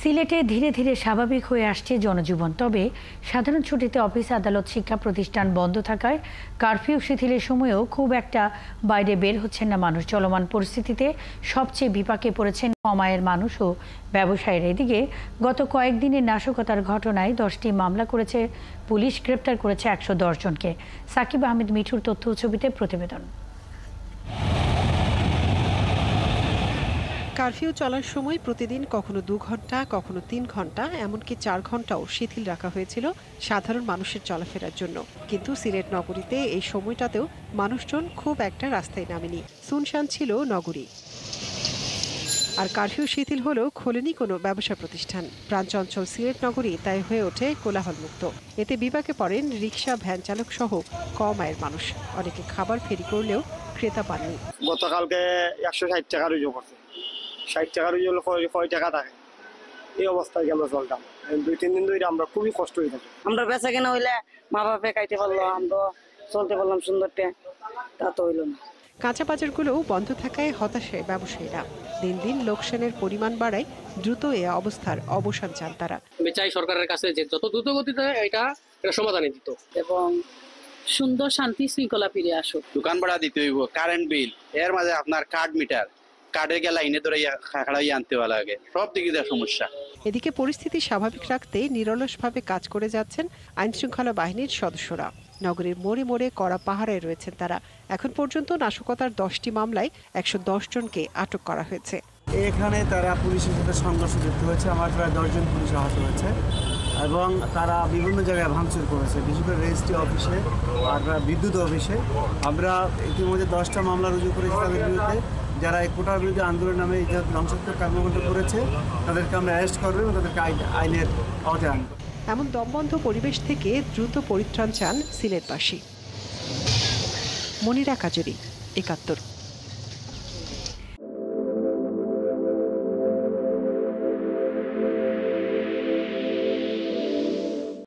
সিলেটে ধীরে ধীরে স্বাভাবিক হয়ে আসছে জনজীবন। তবে সাধারণ ছুটিতে অফিস, আদালত, শিক্ষা প্রতিষ্ঠান বন্ধ থাকায় কারফিউ শিথিলের সময়েও খুব একটা বাইরে বের হচ্ছেন না মানুষ। চলমান পরিস্থিতিতে সবচেয়ে বিপাকে পড়েছেন কম আয়ের মানুষ ও ব্যবসায়ীরা। এদিকে গত কয়েকদিনের নাশকতার ঘটনায় 10টি মামলা করেছে পুলিশ, গ্রেপ্তার করেছে 110 জনকে। সাকিব আহমেদ মিঠুর তথ্য ছবিতে প্রতিবেদন। কারফিউ চলার সময় প্রতিদিন কখনো 2 ঘন্টা, কখনো 3 ঘন্টা, এমনকি 4 ঘন্টাও শিথিল রাখা হয়েছিল সাধারণ মানুষের চলাফেরার জন্য। কিন্তু সিলেট নগরীতে এই সময়টাতেও মানুষজন খুব একটা রাস্তায় নামেনি। সুনসান ছিল নগরী। আর কারফিউ শিথিল হলেও খোলেনি কোনো ব্যবসা প্রতিষ্ঠান। প্রাণচঞ্চল সিলেট নগরী তাই হয়ে ওঠে কোলাহলমুক্ত। এতে বিপাকে পড়েন রিকশা, ভ্যান চালক সহ কম আয়ের মানুষ। অনেকে খাবার ফেরি করলেও ক্রেতা পাননি। গতকালকে 160 টাকার ওই 60 টাকার ওই কয় টাকা থাকে, এই অবস্থায় আমরা চলতাম। 2-3 দিন ধরে আমরা খুবই কষ্ট হয়ে থাকি। আমরা বেচা কেনা হইলে মা বাপে খাইতে পারলো, আমরা চলতে পারলাম সুন্দরটা, তা তো হইল না। কাঁচা বাজারগুলোও বন্ধ থাকায় হতাশায় ব্যবসায়ীরা। দিন দিন লোকসানের পরিমাণ বাড়ায় দ্রুত এ অবস্থার অবসান চান তারা। আমি চাই সরকারের কাছে যে যত দ্রুত গতিতে এটা সমাধানে দিত এবং সুন্দর শান্তি শৃঙ্খলা ফিরে আসুক। দোকান ভাড়া দিতে হইব, কারেন্ট বিল, এর মাঝে আপনার কার্ড মিটার, কার্ডের গেলা লাইনে ধরে খাড়াই আনতে ভালো লাগে, সব দিকে সমস্যা। এদিকে পরিস্থিতি স্বাভাবিক রাখতে নিরলসভাবে কাজ করে যাচ্ছেন আইনশৃঙ্খলা বাহিনীর সদস্যরা। নগরীর মোড়ে মোড়ে কড়া পাহারায় রয়েছেন তারা। এখন পর্যন্ত নাশকতার 10টি মামলায় 110 জনকে আটক করা হয়েছে। এখানে তারা পুলিশের সাথে সংঘর্ষ যুক্ত হয়েছে। আমার প্রায় 10 জন পুলিশ আহত হয়েছে এবং তারা বিভিন্ন জায়গায় ভাঙচুর করেছে, বিশেষ করে রেজিস্ট্রি অফিসে আর বিদ্যুৎ অফিসে। আমরা ইতিমধ্যে 10টা মামলা রুজু করেছি তাদের বিরুদ্ধে। যারা এই কোটার বিরুদ্ধে আন্দোলন নামে এই ধ্বংসাত্মক কর্মকাণ্ড করেছে তাদেরকে আমরা অ্যারেস্ট করবো এবং তাদেরকে আইনের আওতায় আনব। এমন দমবন্ধ পরিবেশ থেকে দ্রুত পরিত্রাণ চান সিলেটবাসী। মনিরা কাজরি, 71।